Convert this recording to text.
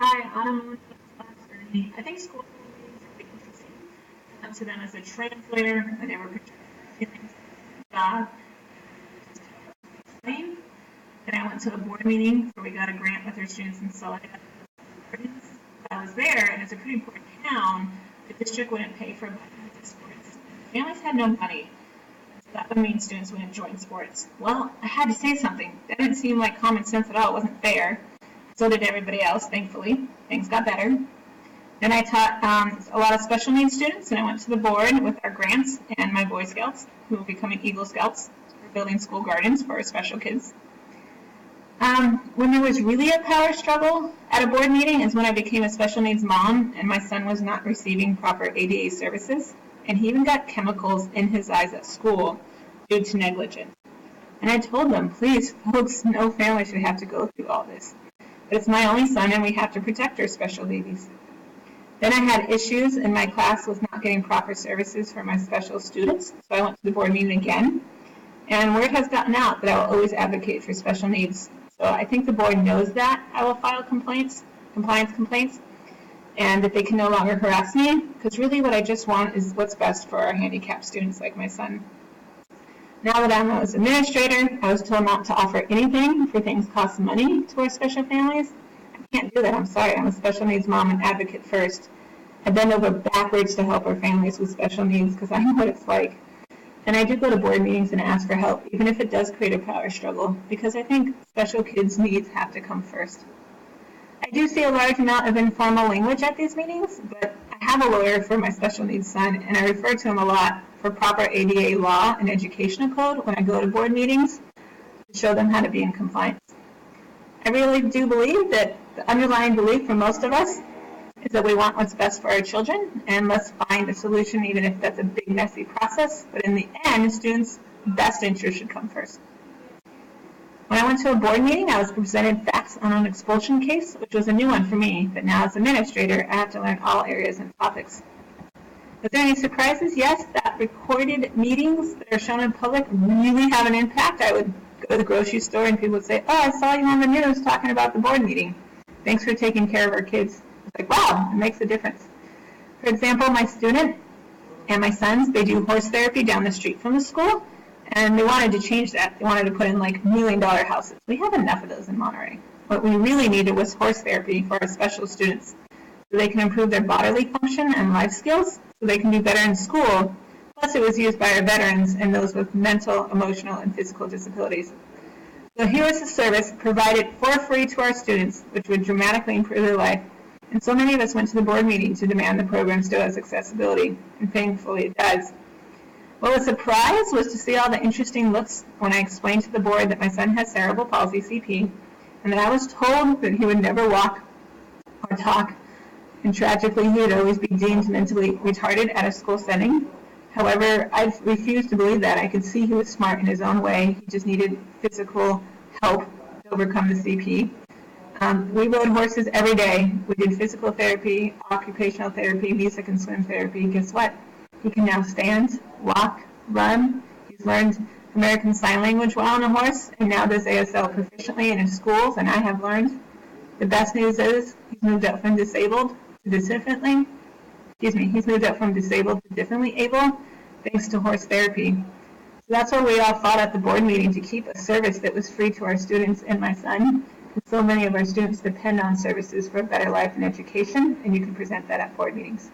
Hi, Autumn. I think school meetings are really interesting. I went to them as a translator. I never projected my feelings about explain. Then I went to a board meeting where we got a grant with our students in Solidarity. I was there, and it's a pretty important town. The district wouldn't pay for sports. Families had no money. So that would mean students wouldn't join sports. Well, I had to say something. That didn't seem like common sense at all. It wasn't fair. So did everybody else, thankfully. Things got better. Then I taught a lot of special needs students, and I went to the board with our grants and my Boy Scouts, who will be becoming Eagle Scouts for building school gardens for our special kids. When there was really a power struggle at a board meeting is when I became a special needs mom, and my son was not receiving proper ADA services, and he even got chemicals in his eyes at school due to negligence. And I told them, please, folks, no family should have to go through all this. But it's my only son, and we have to protect our special babies. Then I had issues in my class with not getting proper services for my special students, so I went to the board meeting again. And word has gotten out that I will always advocate for special needs. So I think the board knows that I will file compliance complaints, and that they can no longer harass me, because really what I just want is what's best for our handicapped students like my son. Now that I'm an administrator, I was told not to offer anything for things cost money to our special families. I can't do that, I'm sorry. I'm a special needs mom and advocate first. I bend over backwards to help our families with special needs because I know what it's like. And I do go to board meetings and ask for help, even if it does create a power struggle, because I think special kids' needs have to come first. I do see a large amount of informal language at these meetings, but I have a lawyer for my special needs son, and I refer to him a lot for proper ADA law and educational code when I go to board meetings to show them how to be in compliance. I really do believe that the underlying belief for most of us is that we want what's best for our children, and let's find a solution, even if that's a big, messy process. But in the end, students' best interest should come first. When I went to a board meeting, I was presented facts on an expulsion case, which was a new one for me, but now as administrator, I have to learn all areas and topics. Was there any surprises? Yes, that recorded meetings that are shown in public really have an impact. I would go to the grocery store and people would say, oh, I saw you on the news talking about the board meeting. Thanks for taking care of our kids. It's like, wow, it makes a difference. For example, my student and my sons, they do horse therapy down the street from the school, and they wanted to change that. They wanted to put in like $1 million houses. We have enough of those in Monterey. What we really needed was horse therapy for our special students so they can improve their bodily function and life skills so they can do better in school. Plus, it was used by our veterans and those with mental, emotional, and physical disabilities. So here was a service provided for free to our students, which would dramatically improve their life. And so many of us went to the board meeting to demand the program still has accessibility, and thankfully it does. What was a surprise was to see all the interesting looks when I explained to the board that my son has cerebral palsy, CP, and that I was told that he would never walk or talk, and tragically he would always be deemed mentally retarded at a school setting. However, I refused to believe that. I could see he was smart in his own way. He just needed physical help to overcome the CP. We rode horses every day. We did physical therapy, occupational therapy, music and swim therapy. Guess what? He can now stand, walk, run. He's learned American Sign Language while on a horse, and now does ASL proficiently in his schools, and I have learned. The best news is he's moved up from disabled to differently. He's moved up from disabled to differently able, thanks to horse therapy. So that's why we all fought at the board meeting to keep a service that was free to our students and my son. So many of our students depend on services for a better life and education, and you can present that at board meetings.